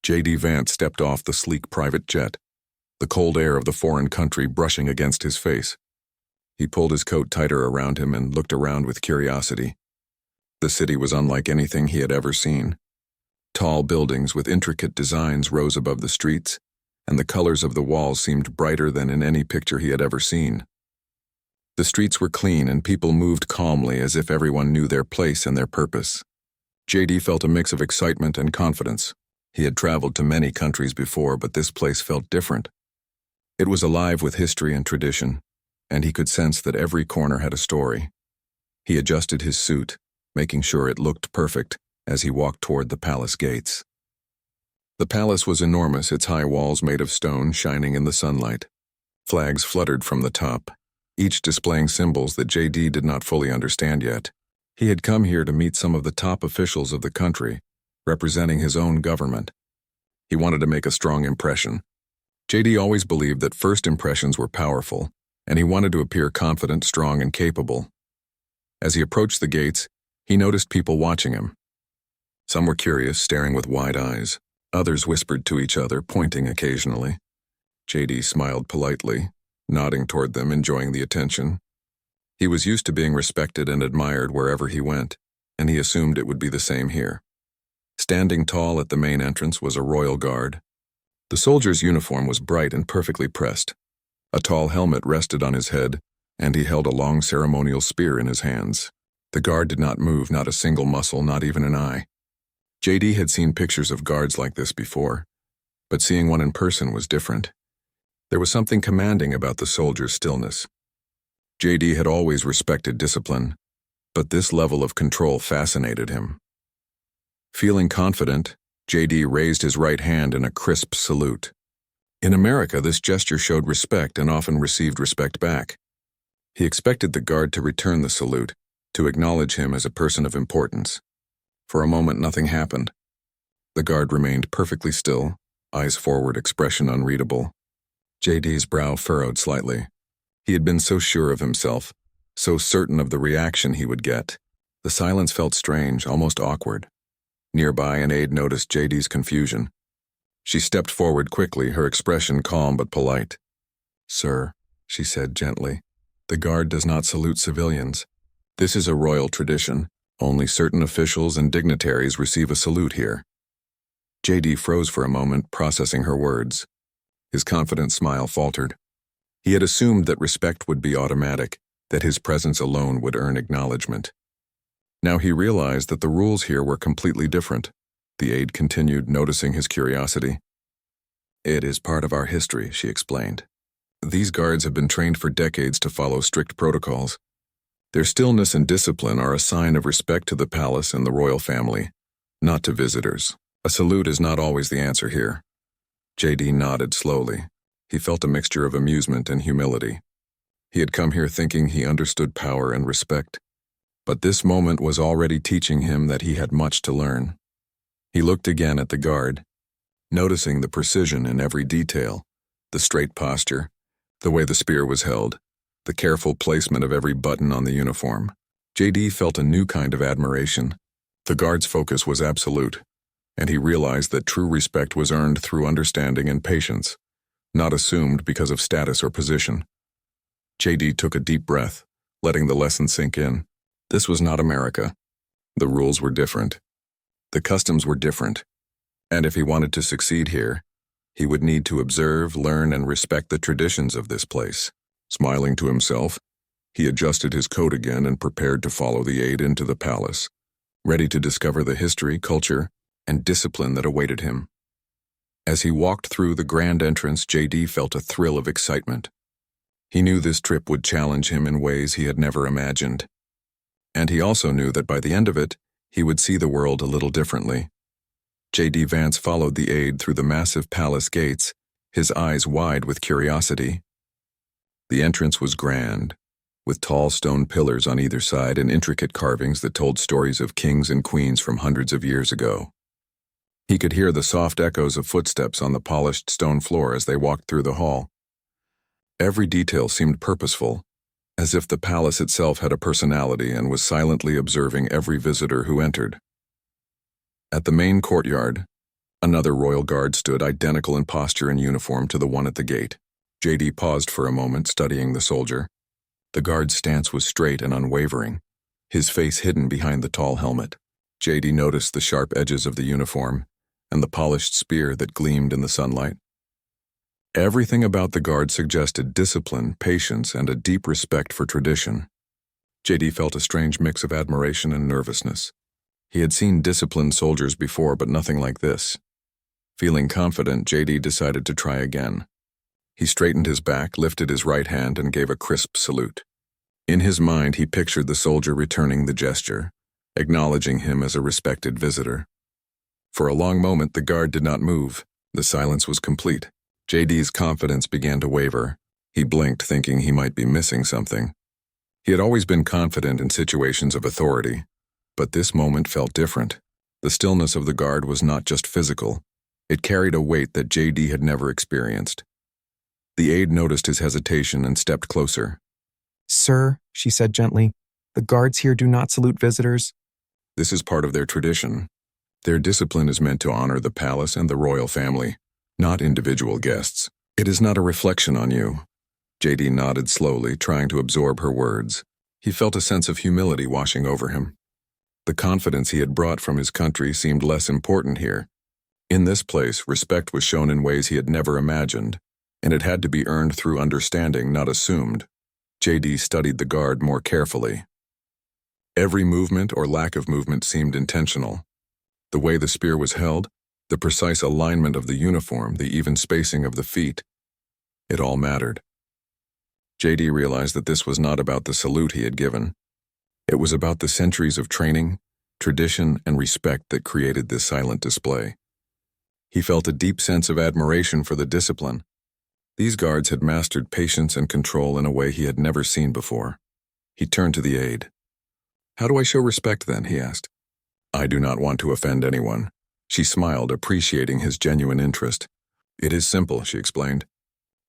J.D. Vance stepped off the sleek private jet, the cold air of the foreign country brushing against his face. He pulled his coat tighter around him and looked around with curiosity. The city was unlike anything he had ever seen. Tall buildings with intricate designs rose above the streets, and the colors of the walls seemed brighter than in any picture he had ever seen. The streets were clean and people moved calmly as if everyone knew their place and their purpose. J.D. felt a mix of excitement and confidence. He had traveled to many countries before, but this place felt different. It was alive with history and tradition, and he could sense that every corner had a story. He adjusted his suit, making sure it looked perfect, as he walked toward the palace gates. The palace was enormous, its high walls made of stone shining in the sunlight. Flags fluttered from the top, each displaying symbols that J.D. did not fully understand yet. He had come here to meet some of the top officials of the country, representing his own government. He wanted to make a strong impression. J.D. always believed that first impressions were powerful, and he wanted to appear confident, strong, and capable. As he approached the gates, he noticed people watching him. Some were curious, staring with wide eyes. Others whispered to each other, pointing occasionally. J.D. smiled politely, nodding toward them, enjoying the attention. He was used to being respected and admired wherever he went, and he assumed it would be the same here. Standing tall at the main entrance was a royal guard. The soldier's uniform was bright and perfectly pressed. A tall helmet rested on his head, and he held a long ceremonial spear in his hands. The guard did not move, not a single muscle, not even an eye. J.D. had seen pictures of guards like this before, but seeing one in person was different. There was something commanding about the soldier's stillness. J.D. had always respected discipline, but this level of control fascinated him. Feeling confident, J.D. raised his right hand in a crisp salute. In America, this gesture showed respect and often received respect back. He expected the guard to return the salute, to acknowledge him as a person of importance. For a moment, nothing happened. The guard remained perfectly still, eyes forward, expression unreadable. J.D.'s brow furrowed slightly. He had been so sure of himself, so certain of the reaction he would get. The silence felt strange, almost awkward. Nearby, an aide noticed J.D.'s confusion. She stepped forward quickly, her expression calm but polite. "Sir," she said gently, "the guard does not salute civilians. This is a royal tradition. Only certain officials and dignitaries receive a salute here." J.D. froze for a moment, processing her words. His confident smile faltered. He had assumed that respect would be automatic, that his presence alone would earn acknowledgement. Now he realized that the rules here were completely different. The aide continued, noticing his curiosity. "It is part of our history," she explained. "These guards have been trained for decades to follow strict protocols. Their stillness and discipline are a sign of respect to the palace and the royal family, not to visitors. A salute is not always the answer here." J.D. nodded slowly. He felt a mixture of amusement and humility. He had come here thinking he understood power and respect, but this moment was already teaching him that he had much to learn. He looked again at the guard, noticing the precision in every detail, the straight posture, the way the spear was held, the careful placement of every button on the uniform. J.D. felt a new kind of admiration. The guard's focus was absolute, and he realized that true respect was earned through understanding and patience, not assumed because of status or position. J.D. took a deep breath, letting the lesson sink in. This was not America. The rules were different. The customs were different. And if he wanted to succeed here, he would need to observe, learn, and respect the traditions of this place. Smiling to himself, he adjusted his coat again and prepared to follow the aide into the palace, ready to discover the history, culture, and discipline that awaited him. As he walked through the grand entrance, J.D. felt a thrill of excitement. He knew this trip would challenge him in ways he had never imagined. And he also knew that by the end of it, he would see the world a little differently. J.D. Vance followed the aide through the massive palace gates, his eyes wide with curiosity. The entrance was grand, with tall stone pillars on either side and intricate carvings that told stories of kings and queens from hundreds of years ago. He could hear the soft echoes of footsteps on the polished stone floor as they walked through the hall. Every detail seemed purposeful, as if the palace itself had a personality and was silently observing every visitor who entered. At the main courtyard, Another royal guard stood, identical in posture and uniform to the one at the gate. JD paused for a moment, studying the soldier. The guard's stance was straight and unwavering, his face hidden behind the tall helmet. JD noticed the sharp edges of the uniform and the polished spear that gleamed in the sunlight. Everything about the guard suggested discipline, patience, and a deep respect for tradition. JD felt a strange mix of admiration and nervousness. He had seen disciplined soldiers before, but nothing like this. Feeling confident, JD decided to try again. He straightened his back, lifted his right hand, and gave a crisp salute. In his mind, he pictured the soldier returning the gesture, acknowledging him as a respected visitor. For a long moment, the guard did not move. The silence was complete. JD's confidence began to waver. He blinked, thinking he might be missing something. He had always been confident in situations of authority, but this moment felt different. The stillness of the guard was not just physical. It carried a weight that JD had never experienced. The aide noticed his hesitation and stepped closer. "Sir," she said gently, "the guards here do not salute visitors." This is part of their tradition. Their discipline is meant to honor the palace and the royal family, not individual guests. It is not a reflection on you. JD nodded slowly, trying to absorb her words. He felt a sense of humility washing over him. The confidence he had brought from his country seemed less important here. In this place, respect was shown in ways he had never imagined, and it had to be earned through understanding, not assumed. JD studied the guard more carefully. Every movement or lack of movement seemed intentional. The way the spear was held, the precise alignment of the uniform, the even spacing of the feet, it all mattered. JD realized that this was not about the salute he had given. It was about the centuries of training, tradition, and respect that created this silent display. He felt a deep sense of admiration for the discipline. These guards had mastered patience and control in a way he had never seen before. He turned to the aide. "How do I show respect then?" he asked. "I do not want to offend anyone." She smiled, appreciating his genuine interest. "It is simple," she explained.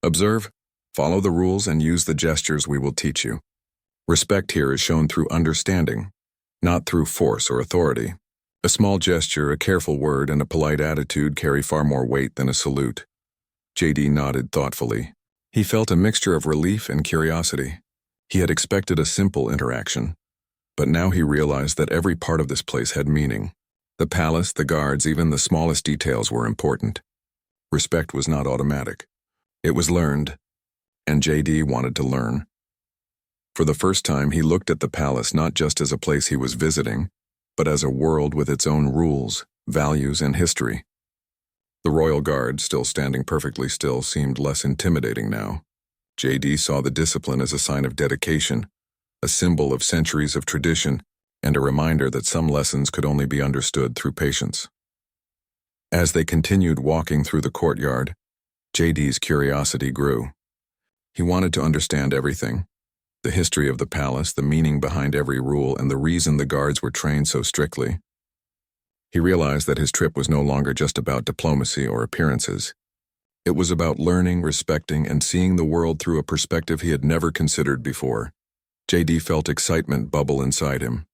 "Observe, follow the rules, and use the gestures we will teach you. Respect here is shown through understanding, not through force or authority. A small gesture, a careful word, and a polite attitude carry far more weight than a salute." JD nodded thoughtfully. He felt a mixture of relief and curiosity. He had expected a simple interaction, but now he realized that every part of this place had meaning. The palace, the guards, even the smallest details were important. Respect was not automatic. It was learned, and JD wanted to learn. For the first time, he looked at the palace not just as a place he was visiting, but as a world with its own rules, values, and history. The royal guard, still standing perfectly still, seemed less intimidating now. JD saw the discipline as a sign of dedication, a symbol of centuries of tradition, and a reminder that some lessons could only be understood through patience. As they continued walking through the courtyard, JD's curiosity grew. He wanted to understand everything: the history of the palace, the meaning behind every rule, and the reason the guards were trained so strictly. He realized that his trip was no longer just about diplomacy or appearances. It was about learning, respecting, and seeing the world through a perspective he had never considered before. JD felt excitement bubble inside him.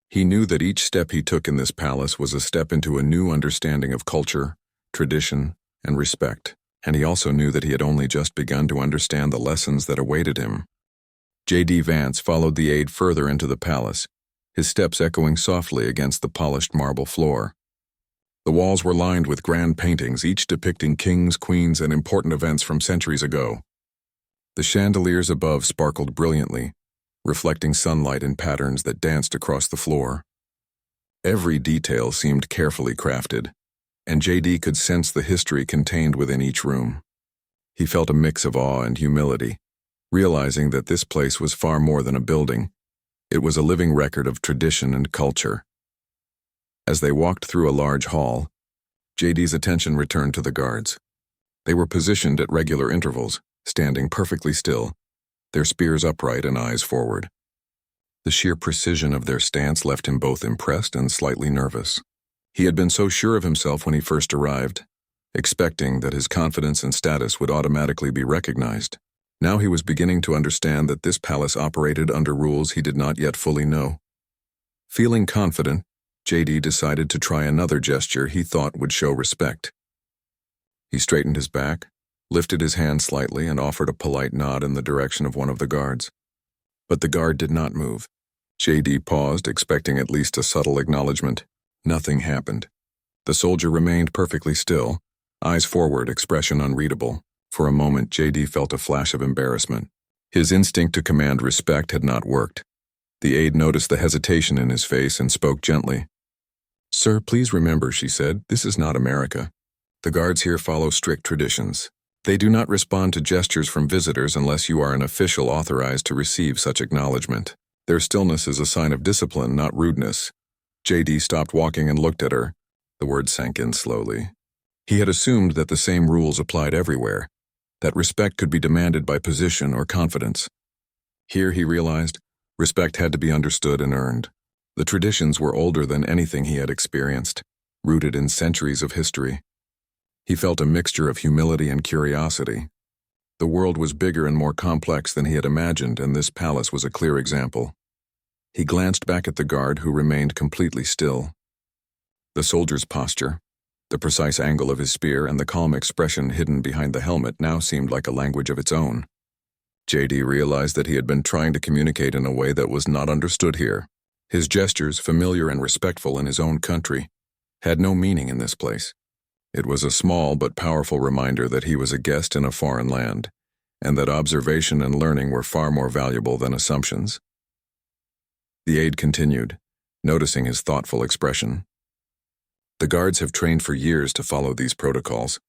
He knew that each step he took in this palace was a step into a new understanding of culture, tradition, and respect, and he also knew that he had only just begun to understand the lessons that awaited him. JD Vance followed the aide further into the palace, his steps echoing softly against the polished marble floor. The walls were lined with grand paintings, each depicting kings, queens, and important events from centuries ago. The chandeliers above sparkled brilliantly, reflecting sunlight in patterns that danced across the floor. Every detail seemed carefully crafted, and JD could sense the history contained within each room. He felt a mix of awe and humility, realizing that this place was far more than a building. It was a living record of tradition and culture. As they walked through a large hall, JD's attention returned to the guards. They were positioned at regular intervals, standing perfectly still, their spears upright and eyes forward. The sheer precision of their stance left him both impressed and slightly nervous. He had been so sure of himself when he first arrived, expecting that his confidence and status would automatically be recognized. Now he was beginning to understand that this palace operated under rules he did not yet fully know. Feeling confident, JD decided to try another gesture he thought would show respect. He straightened his back, lifted his hand slightly, and offered a polite nod in the direction of one of the guards. But the guard did not move. JD paused, expecting at least a subtle acknowledgement. Nothing happened. The soldier remained perfectly still, eyes forward, expression unreadable. For a moment, JD felt a flash of embarrassment. His instinct to command respect had not worked. The aide noticed the hesitation in his face and spoke gently. "Sir, please remember," she said, "this is not America. The guards here follow strict traditions. They do not respond to gestures from visitors unless you are an official authorized to receive such acknowledgement. Their stillness is a sign of discipline, not rudeness." JD stopped walking and looked at her. The words sank in slowly. He had assumed that the same rules applied everywhere, that respect could be demanded by position or confidence. Here, he realized, respect had to be understood and earned. The traditions were older than anything he had experienced, rooted in centuries of history. He felt a mixture of humility and curiosity. The world was bigger and more complex than he had imagined, and this palace was a clear example. He glanced back at the guard, who remained completely still. The soldier's posture, the precise angle of his spear, and the calm expression hidden behind the helmet now seemed like a language of its own. JD realized that he had been trying to communicate in a way that was not understood here. His gestures, familiar and respectful in his own country, had no meaning in this place. It was a small but powerful reminder that he was a guest in a foreign land, and that observation and learning were far more valuable than assumptions. The aide continued, noticing his thoughtful expression. "The guards have trained for years to follow these protocols.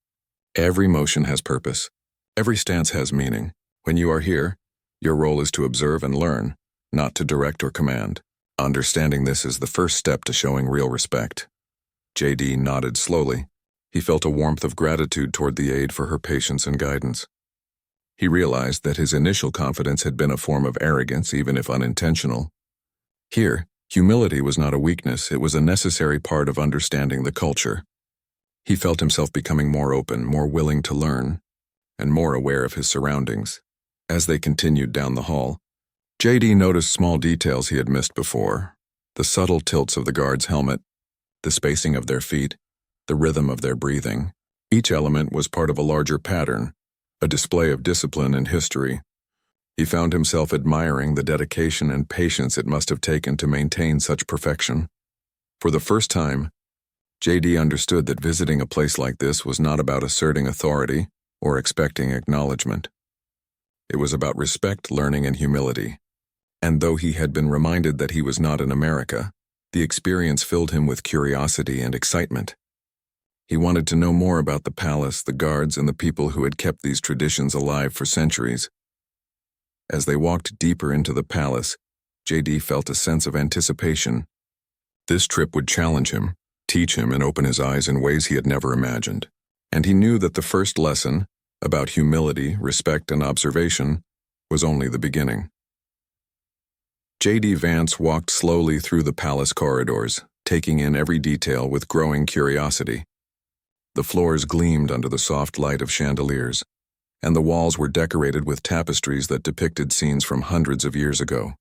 Every motion has purpose. Every stance has meaning. When you are here, your role is to observe and learn, not to direct or command. Understanding this is the first step to showing real respect." JD nodded slowly. He felt a warmth of gratitude toward the aide for her patience and guidance. He realized that his initial confidence had been a form of arrogance, even if unintentional. Here, humility was not a weakness, it was a necessary part of understanding the culture. He felt himself becoming more open, more willing to learn, and more aware of his surroundings. As they continued down the hall, JD noticed small details he had missed before: the subtle tilts of the guard's helmet, the spacing of their feet, the rhythm of their breathing. Each element was part of a larger pattern, a display of discipline and history. He found himself admiring the dedication and patience it must have taken to maintain such perfection. For the first time, JD understood that visiting a place like this was not about asserting authority or expecting acknowledgement. It was about respect, learning, and humility. And though he had been reminded that he was not in America, the experience filled him with curiosity and excitement. He wanted to know more about the palace, the guards, and the people who had kept these traditions alive for centuries. As they walked deeper into the palace, JD felt a sense of anticipation. This trip would challenge him, teach him, and open his eyes in ways he had never imagined. And he knew that the first lesson, about humility, respect, and observation, was only the beginning. JD Vance walked slowly through the palace corridors, taking in every detail with growing curiosity. The floors gleamed under the soft light of chandeliers, and the walls were decorated with tapestries that depicted scenes from hundreds of years ago.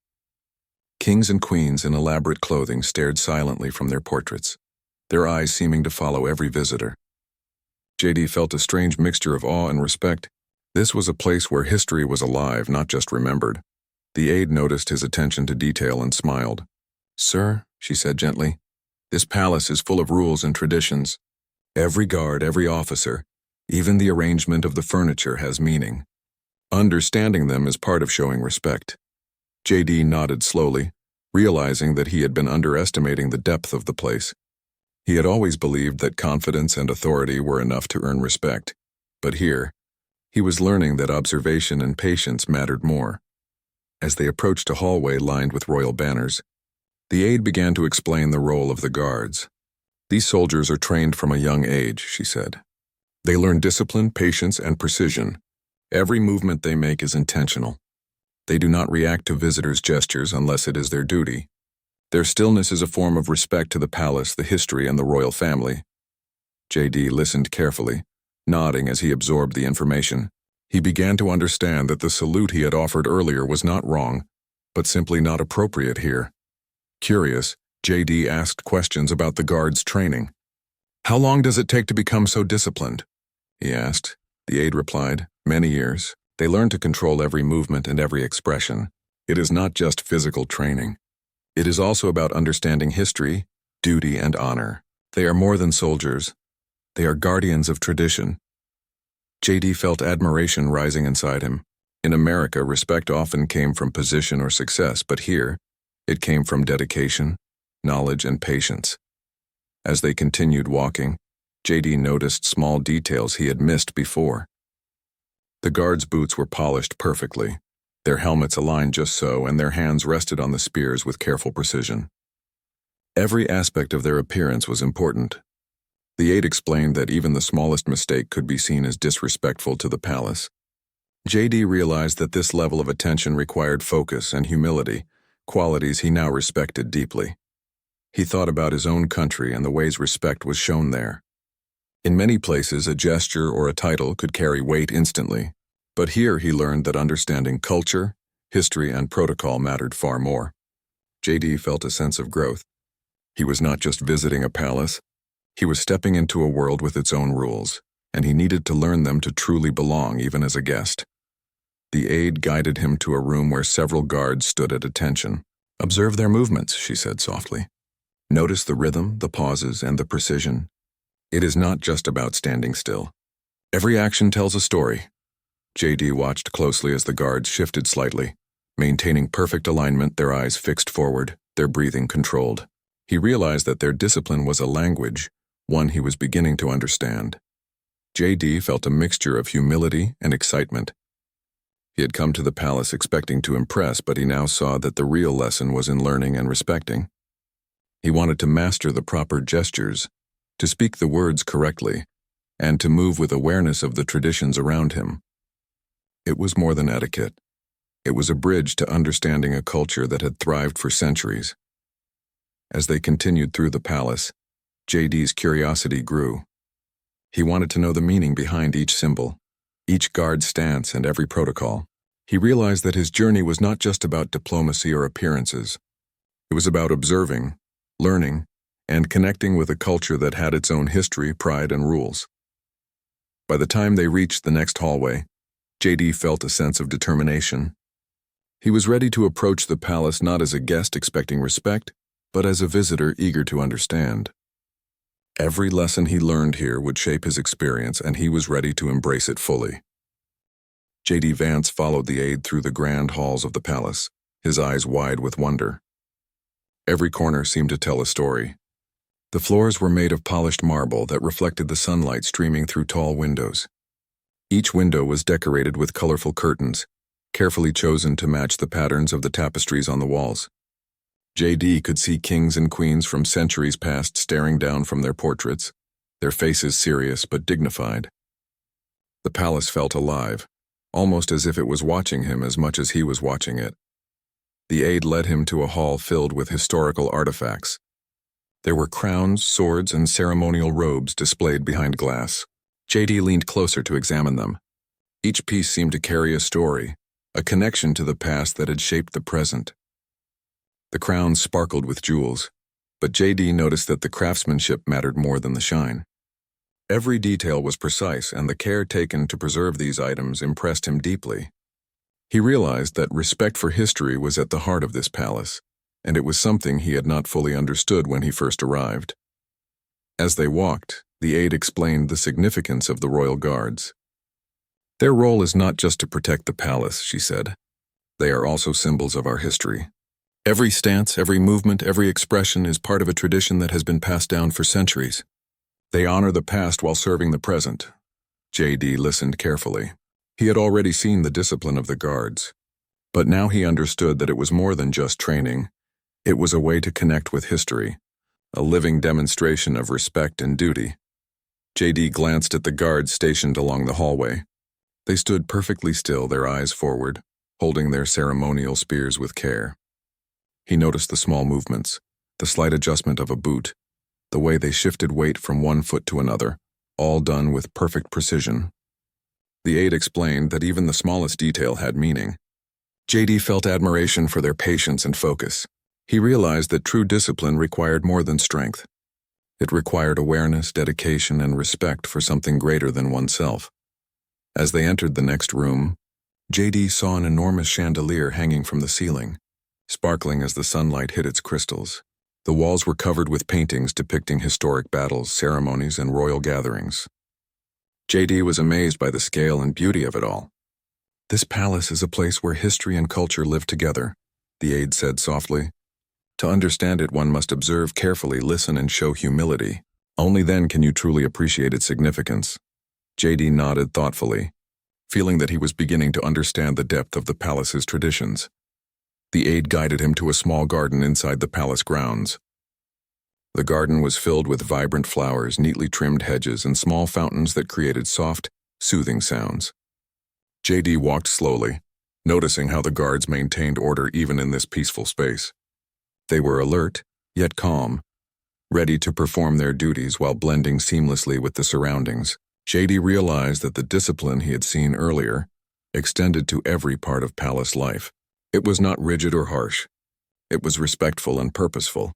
Kings and queens in elaborate clothing stared silently from their portraits, their eyes seeming to follow every visitor. JD felt a strange mixture of awe and respect. This was a place where history was alive, not just remembered. The aide noticed his attention to detail and smiled. "Sir," she said gently, "this palace is full of rules and traditions. Every guard, every officer, even the arrangement of the furniture has meaning. Understanding them is part of showing respect." JD nodded slowly, realizing that he had been underestimating the depth of the place. He had always believed that confidence and authority were enough to earn respect, but here, he was learning that observation and patience mattered more. As they approached a hallway lined with royal banners, the aide began to explain the role of the guards. "These soldiers are trained from a young age," she said. "They learn discipline, patience, and precision. Every movement they make is intentional. They do not react to visitors' gestures unless it is their duty. Their stillness is a form of respect to the palace, the history, and the royal family." JD listened carefully, nodding as he absorbed the information. He began to understand that the salute he had offered earlier was not wrong, but simply not appropriate here. Curious, JD asked questions about the guards' training. "How long does it take to become so disciplined?" he asked. The aide replied, "Many years. They learn to control every movement and every expression. It is not just physical training. It is also about understanding history, duty, and honor. They are more than soldiers. They are guardians of tradition." JD felt admiration rising inside him. In America, respect often came from position or success, but here, it came from dedication, knowledge, and patience. As they continued walking, JD noticed small details he had missed before. The guards' boots were polished perfectly, their helmets aligned just so, and their hands rested on the spears with careful precision. Every aspect of their appearance was important. The aide explained that even the smallest mistake could be seen as disrespectful to the palace. JD realized that this level of attention required focus and humility, qualities he now respected deeply. He thought about his own country and the ways respect was shown there. In many places, a gesture or a title could carry weight instantly, but here he learned that understanding culture, history, and protocol mattered far more. JD felt a sense of growth. He was not just visiting a palace, he was stepping into a world with its own rules, and he needed to learn them to truly belong even as a guest. The aide guided him to a room where several guards stood at attention. "Observe their movements," she said softly. "Notice the rhythm, the pauses, and the precision. It is not just about standing still. Every action tells a story." JD watched closely as the guards shifted slightly, maintaining perfect alignment, their eyes fixed forward, their breathing controlled. He realized that their discipline was a language, one he was beginning to understand. JD felt a mixture of humility and excitement. He had come to the palace expecting to impress, but he now saw that the real lesson was in learning and respecting. He wanted to master the proper gestures, to speak the words correctly, and to move with awareness of the traditions around him. It was more than etiquette. It was a bridge to understanding a culture that had thrived for centuries. As they continued through the palace, JD's curiosity grew. He wanted to know the meaning behind each symbol, each guard's stance, and every protocol. He realized that his journey was not just about diplomacy or appearances. It was about observing, learning, and connecting with a culture that had its own history, pride, and rules. By the time they reached the next hallway, JD felt a sense of determination. He was ready to approach the palace not as a guest expecting respect, but as a visitor eager to understand. Every lesson he learned here would shape his experience, and he was ready to embrace it fully. JD Vance followed the aide through the grand halls of the palace, his eyes wide with wonder. Every corner seemed to tell a story. The floors were made of polished marble that reflected the sunlight streaming through tall windows. Each window was decorated with colorful curtains, carefully chosen to match the patterns of the tapestries on the walls. JD could see kings and queens from centuries past staring down from their portraits, their faces serious but dignified. The palace felt alive, almost as if it was watching him as much as he was watching it. The aide led him to a hall filled with historical artifacts. There were crowns, swords, and ceremonial robes displayed behind glass. JD leaned closer to examine them. Each piece seemed to carry a story, a connection to the past that had shaped the present. The crowns sparkled with jewels, but JD noticed that the craftsmanship mattered more than the shine. Every detail was precise, and the care taken to preserve these items impressed him deeply. He realized that respect for history was at the heart of this palace, and it was something he had not fully understood when he first arrived. As they walked, the aide explained the significance of the royal guards. "Their role is not just to protect the palace," she said. "They are also symbols of our history. Every stance, every movement, every expression is part of a tradition that has been passed down for centuries. They honor the past while serving the present." JD listened carefully. He had already seen the discipline of the guards, but now he understood that it was more than just training. It was a way to connect with history, a living demonstration of respect and duty. JD glanced at the guards stationed along the hallway. They stood perfectly still, their eyes forward, holding their ceremonial spears with care. He noticed the small movements, the slight adjustment of a boot, the way they shifted weight from one foot to another, all done with perfect precision. The aide explained that even the smallest detail had meaning. JD felt admiration for their patience and focus. He realized that true discipline required more than strength. It required awareness, dedication, and respect for something greater than oneself. As they entered the next room, JD saw an enormous chandelier hanging from the ceiling, sparkling as the sunlight hit its crystals. The walls were covered with paintings depicting historic battles, ceremonies, and royal gatherings. JD was amazed by the scale and beauty of it all. "This palace is a place where history and culture live together," the aide said softly. "To understand it, one must observe carefully, listen, and show humility. Only then can you truly appreciate its significance." JD nodded thoughtfully, feeling that he was beginning to understand the depth of the palace's traditions. The aide guided him to a small garden inside the palace grounds. The garden was filled with vibrant flowers, neatly trimmed hedges, and small fountains that created soft, soothing sounds. JD walked slowly, noticing how the guards maintained order even in this peaceful space. They were alert, yet calm, ready to perform their duties while blending seamlessly with the surroundings. JD realized that the discipline he had seen earlier extended to every part of palace life. It was not rigid or harsh. It was respectful and purposeful.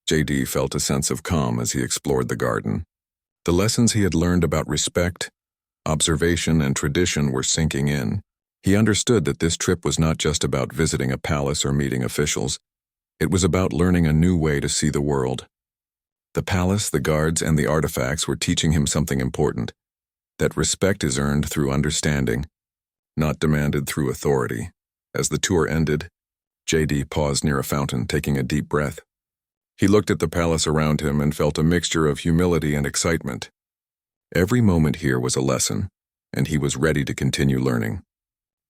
JD felt a sense of calm as he explored the garden. The lessons he had learned about respect, observation, and tradition were sinking in. He understood that this trip was not just about visiting a palace or meeting officials. It was about learning a new way to see the world. The palace, the guards, and the artifacts were teaching him something important, that respect is earned through understanding, not demanded through authority. As the tour ended, JD paused near a fountain, taking a deep breath. He looked at the palace around him and felt a mixture of humility and excitement. Every moment here was a lesson, and he was ready to continue learning.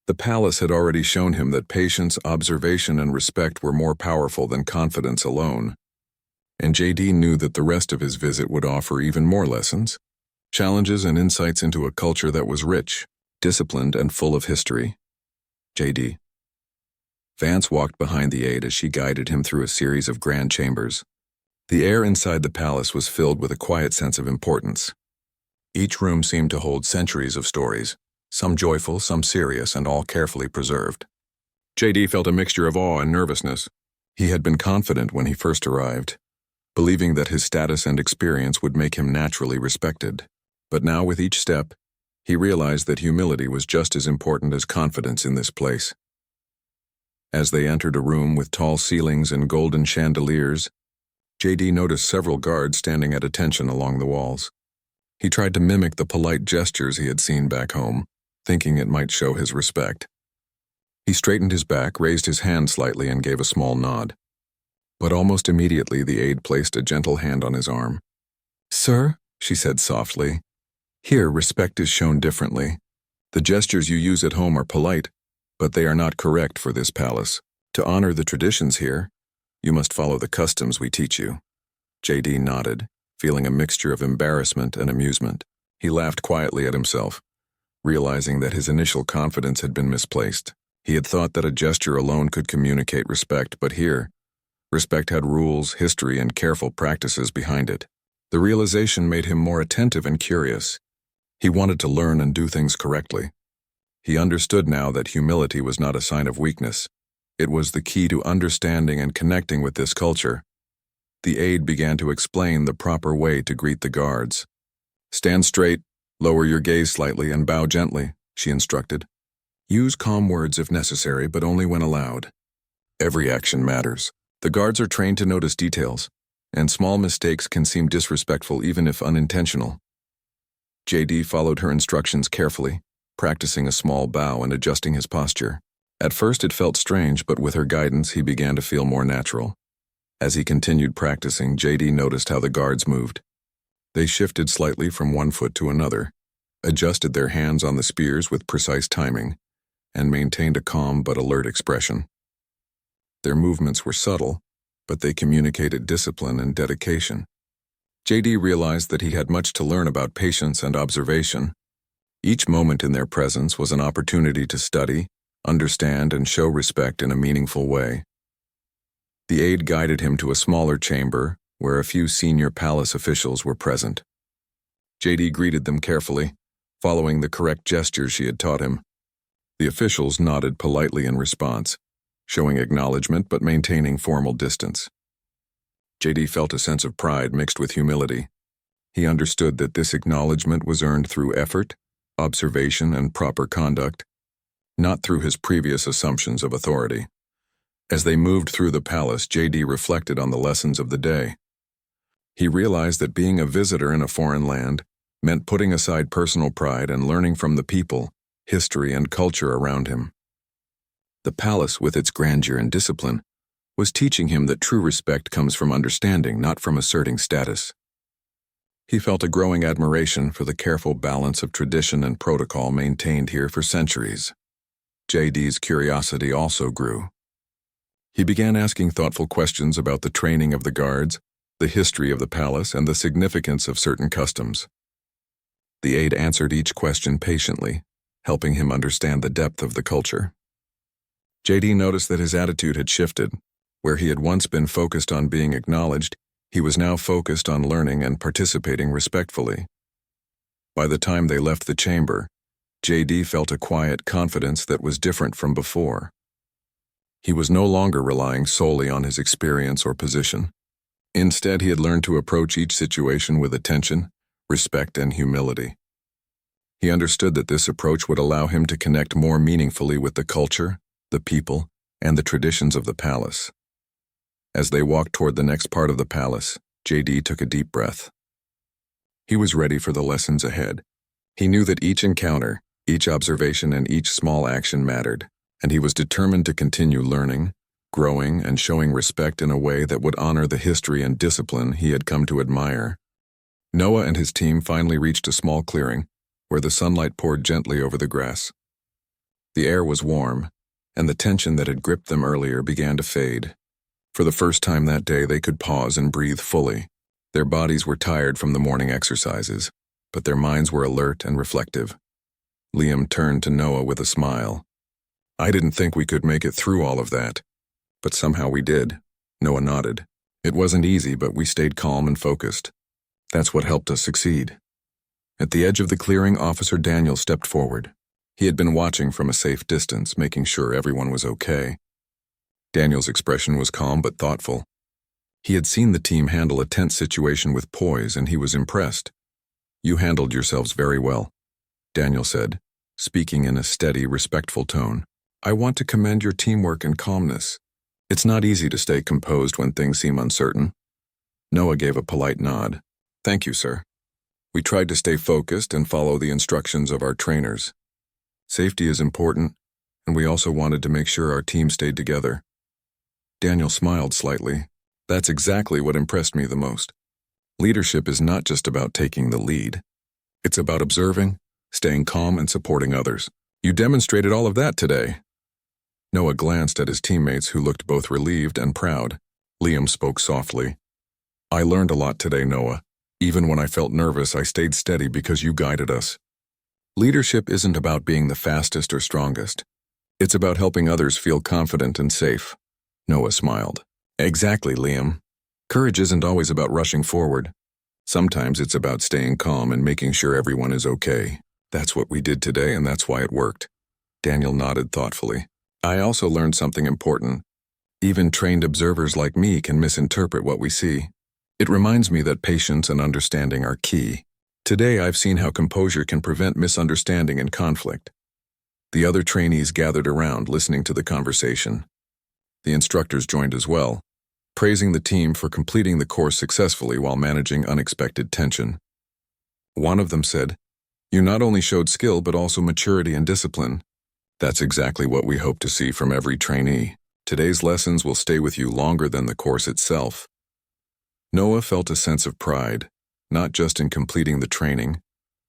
The palace had already shown him that patience, observation, and respect were more powerful than confidence alone. And JD knew that the rest of his visit would offer even more lessons, challenges, and insights into a culture that was rich, disciplined, and full of history. JD. Vance walked behind the aide as she guided him through a series of grand chambers. The air inside the palace was filled with a quiet sense of importance. Each room seemed to hold centuries of stories, some joyful, some serious, and all carefully preserved. JD felt a mixture of awe and nervousness. He had been confident when he first arrived, believing that his status and experience would make him naturally respected. But now, with each step, he realized that humility was just as important as confidence in this place. As they entered a room with tall ceilings and golden chandeliers, JD noticed several guards standing at attention along the walls. He tried to mimic the polite gestures he had seen back home, thinking it might show his respect. He straightened his back, raised his hand slightly, and gave a small nod. But almost immediately the aide placed a gentle hand on his arm. "Sir," she said softly, "here respect is shown differently. The gestures you use at home are polite, but they are not correct for this palace. To honor the traditions here, you must follow the customs we teach you." JD nodded, feeling a mixture of embarrassment and amusement. He laughed quietly at himself, realizing that his initial confidence had been misplaced. He had thought that a gesture alone could communicate respect, but here, respect had rules, history, and careful practices behind it. The realization made him more attentive and curious. He wanted to learn and do things correctly. He understood now that humility was not a sign of weakness. It was the key to understanding and connecting with this culture. The aide began to explain the proper way to greet the guards. "Stand straight, lower your gaze slightly, and bow gently," she instructed. "Use calm words if necessary, but only when allowed. Every action matters. The guards are trained to notice details, and small mistakes can seem disrespectful even if unintentional." JD followed her instructions carefully, practicing a small bow and adjusting his posture. At first it felt strange, but with her guidance he began to feel more natural. As he continued practicing, JD noticed how the guards moved. They shifted slightly from one foot to another, adjusted their hands on the spears with precise timing, and maintained a calm but alert expression. Their movements were subtle, but they communicated discipline and dedication. JD realized that he had much to learn about patience and observation. Each moment in their presence was an opportunity to study, understand, and show respect in a meaningful way. The aide guided him to a smaller chamber where a few senior palace officials were present. JD greeted them carefully, following the correct gestures she had taught him. The officials nodded politely in response, showing acknowledgement but maintaining formal distance. JD felt a sense of pride mixed with humility. He understood that this acknowledgement was earned through effort, observation, and proper conduct, not through his previous assumptions of authority. As they moved through the palace, JD reflected on the lessons of the day. He realized that being a visitor in a foreign land meant putting aside personal pride and learning from the people, history, and culture around him. The palace, with its grandeur and discipline, was teaching him that true respect comes from understanding, not from asserting status. He felt a growing admiration for the careful balance of tradition and protocol maintained here for centuries. JD's curiosity also grew. He began asking thoughtful questions about the training of the guards, the history of the palace, and the significance of certain customs. The aide answered each question patiently, helping him understand the depth of the culture. JD noticed that his attitude had shifted. Where he had once been focused on being acknowledged, he was now focused on learning and participating respectfully. By the time they left the chamber, JD felt a quiet confidence that was different from before. He was no longer relying solely on his experience or position. Instead, he had learned to approach each situation with attention, respect, and humility. He understood that this approach would allow him to connect more meaningfully with the culture, the people, and the traditions of the palace. As they walked toward the next part of the palace, JD took a deep breath. He was ready for the lessons ahead. He knew that each encounter, each observation, and each small action mattered, and he was determined to continue learning, growing, and showing respect in a way that would honor the history and discipline he had come to admire. Noah and his team finally reached a small clearing where the sunlight poured gently over the grass. The air was warm, and the tension that had gripped them earlier began to fade. For the first time that day, they could pause and breathe fully. Their bodies were tired from the morning exercises, but their minds were alert and reflective. Liam turned to Noah with a smile. "I didn't think we could make it through all of that, but somehow we did." Noah nodded. "It wasn't easy, but we stayed calm and focused. That's what helped us succeed." At the edge of the clearing, Officer Daniel stepped forward. He had been watching from a safe distance, making sure everyone was okay. Daniel's expression was calm but thoughtful. He had seen the team handle a tense situation with poise, and he was impressed. "You handled yourselves very well," Daniel said, speaking in a steady, respectful tone. "I want to commend your teamwork and calmness. It's not easy to stay composed when things seem uncertain." Noah gave a polite nod. "Thank you, sir. We tried to stay focused and follow the instructions of our trainers. Safety is important, and we also wanted to make sure our team stayed together." Daniel smiled slightly. "That's exactly what impressed me the most. Leadership is not just about taking the lead. It's about observing, staying calm, and supporting others. You demonstrated all of that today." Noah glanced at his teammates, who looked both relieved and proud. Liam spoke softly. "I learned a lot today, Noah. Even when I felt nervous, I stayed steady because you guided us. Leadership isn't about being the fastest or strongest. It's about helping others feel confident and safe." Noah smiled. "Exactly, Liam. Courage isn't always about rushing forward. Sometimes it's about staying calm and making sure everyone is okay. That's what we did today, and that's why it worked." Daniel nodded thoughtfully. "I also learned something important. Even trained observers like me can misinterpret what we see. It reminds me that patience and understanding are key. Today I've seen how composure can prevent misunderstanding and conflict." The other trainees gathered around, listening to the conversation. The instructors joined as well, praising the team for completing the course successfully while managing unexpected tension. One of them said, "You not only showed skill but also maturity and discipline. That's exactly what we hope to see from every trainee. Today's lessons will stay with you longer than the course itself." Noah felt a sense of pride, not just in completing the training,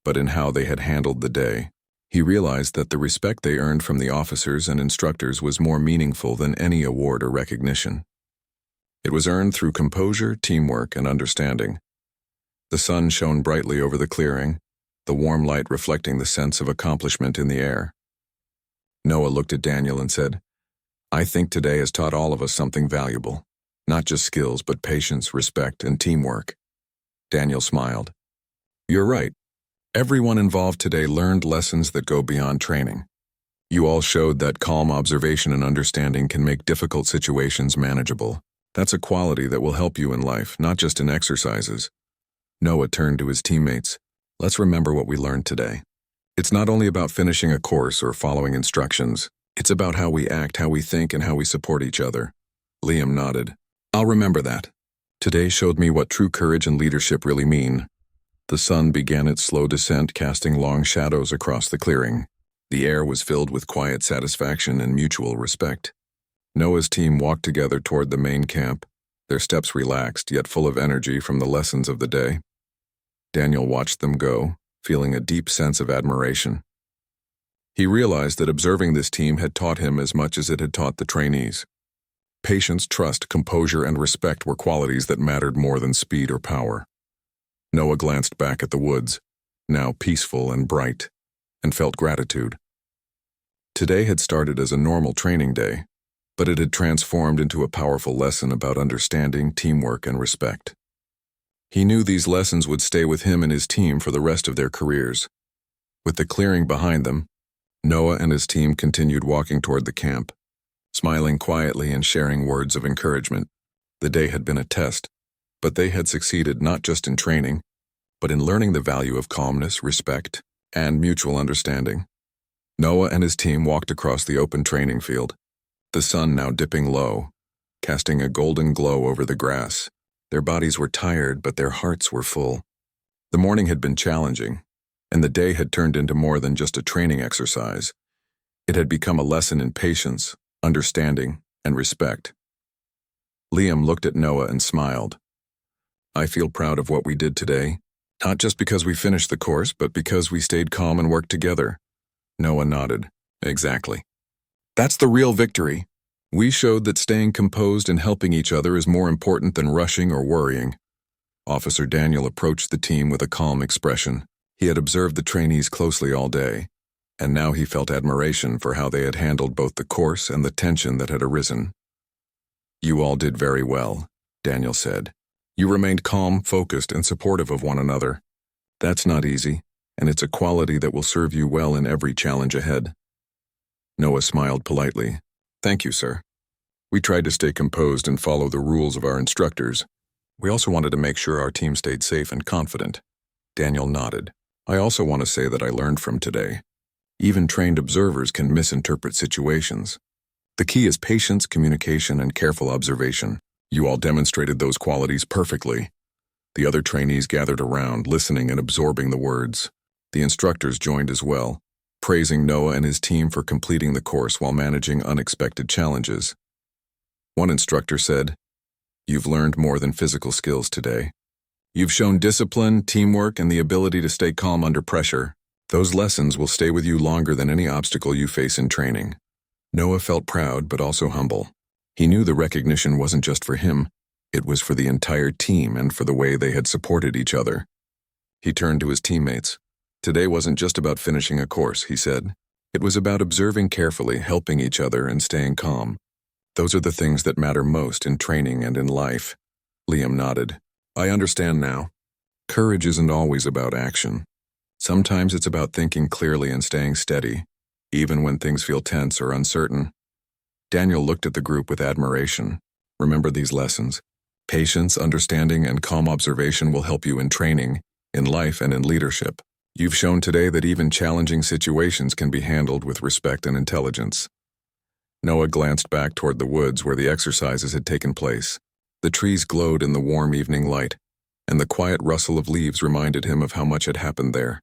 but in how they had handled the day. He realized that the respect they earned from the officers and instructors was more meaningful than any award or recognition. It was earned through composure, teamwork, and understanding. The sun shone brightly over the clearing, the warm light reflecting the sense of accomplishment in the air. Noah looked at Daniel and said, "I think today has taught all of us something valuable. Not just skills, but patience, respect, and teamwork." Daniel smiled. "You're right. Everyone involved today learned lessons that go beyond training. You all showed that calm observation and understanding can make difficult situations manageable. That's a quality that will help you in life, not just in exercises. Noah turned to his teammates. Let's remember what we learned today. It's not only about finishing a course or following instructions. It's about how we act, how we think, and how we support each other. Liam nodded. I'll remember that. Today showed me what true courage and leadership really mean. The sun began its slow descent, casting long shadows across the clearing. The air was filled with quiet satisfaction and mutual respect. Noah's team walked together toward the main camp, their steps relaxed yet full of energy from the lessons of the day. Daniel watched them go, feeling a deep sense of admiration. He realized that observing this team had taught him as much as it had taught the trainees. Patience, trust, composure, and respect were qualities that mattered more than speed or power. Noah glanced back at the woods, now peaceful and bright, and felt gratitude. Today had started as a normal training day, but it had transformed into a powerful lesson about understanding, teamwork, and respect. He knew these lessons would stay with him and his team for the rest of their careers. With the clearing behind them, Noah and his team continued walking toward the camp, smiling quietly and sharing words of encouragement. The day had been a test, but they had succeeded not just in training, but in learning the value of calmness, respect, and mutual understanding. Noah and his team walked across the open training field, the sun now dipping low, casting a golden glow over the grass. Their bodies were tired, but their hearts were full. The morning had been challenging, and the day had turned into more than just a training exercise. It had become a lesson in patience, understanding, and respect. Liam looked at Noah and smiled. I feel proud of what we did today, not just because we finished the course, but because we stayed calm and worked together. Noah nodded. Exactly. That's the real victory. We showed that staying composed and helping each other is more important than rushing or worrying. Officer Daniel approached the team with a calm expression. He had observed the trainees closely all day, and now he felt admiration for how they had handled both the course and the tension that had arisen. You all did very well, Daniel said. You remained calm, focused, and supportive of one another. That's not easy, and it's a quality that will serve you well in every challenge ahead. Noah smiled politely. Thank you, sir. We tried to stay composed and follow the rules of our instructors. We also wanted to make sure our team stayed safe and confident. Daniel nodded. I also want to say that I learned from today. Even trained observers can misinterpret situations. The key is patience, communication, and careful observation. You all demonstrated those qualities perfectly. The other trainees gathered around, listening and absorbing the words. The instructors joined as well, praising Noah and his team for completing the course while managing unexpected challenges. One instructor said, You've learned more than physical skills today. You've shown discipline, teamwork, and the ability to stay calm under pressure. Those lessons will stay with you longer than any obstacle you face in training. Noah felt proud but also humble. He knew the recognition wasn't just for him, it was for the entire team and for the way they had supported each other. He turned to his teammates. Today wasn't just about finishing a course, he said. It was about observing carefully, helping each other, and staying calm. Those are the things that matter most in training and in life. Liam nodded. I understand now. Courage isn't always about action. Sometimes it's about thinking clearly and staying steady, even when things feel tense or uncertain. Daniel looked at the group with admiration. Remember these lessons. Patience, understanding, and calm observation will help you in training, in life, and in leadership. You've shown today that even challenging situations can be handled with respect and intelligence. Noah glanced back toward the woods where the exercises had taken place. The trees glowed in the warm evening light, and the quiet rustle of leaves reminded him of how much had happened there.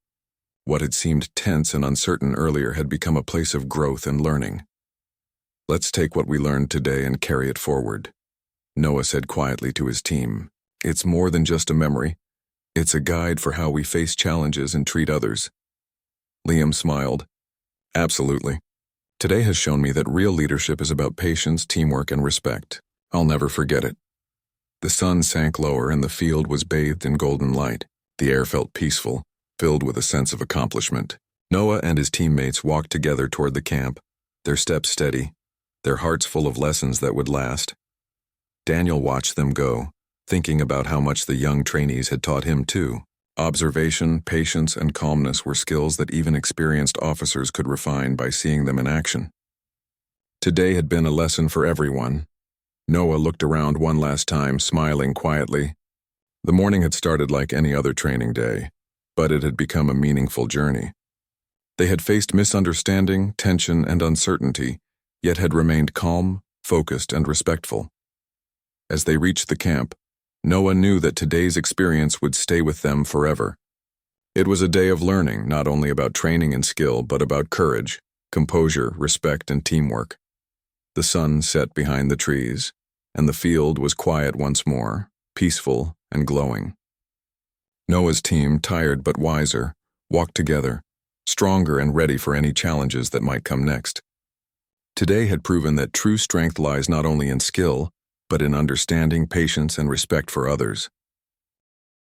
What had seemed tense and uncertain earlier had become a place of growth and learning. Let's take what we learned today and carry it forward, Noah said quietly to his team. It's more than just a memory. It's a guide for how we face challenges and treat others. Liam smiled. Absolutely. Today has shown me that real leadership is about patience, teamwork, and respect. I'll never forget it. The sun sank lower and the field was bathed in golden light. The air felt peaceful, filled with a sense of accomplishment. Noah and his teammates walked together toward the camp, their steps steady, their hearts full of lessons that would last. Daniel watched them go, thinking about how much the young trainees had taught him too. Observation, patience, and calmness were skills that even experienced officers could refine by seeing them in action. Today had been a lesson for everyone. Noah looked around one last time, smiling quietly. The morning had started like any other training day, but it had become a meaningful journey. They had faced misunderstanding, tension, and uncertainty, yet had remained calm, focused, and respectful. As they reached the camp, Noah knew that today's experience would stay with them forever. It was a day of learning, not only about training and skill, but about courage, composure, respect, and teamwork. The sun set behind the trees, and the field was quiet once more, peaceful and glowing. Noah's team, tired but wiser, walked together, stronger and ready for any challenges that might come next. Today had proven that true strength lies not only in skill, but in understanding, patience, and respect for others.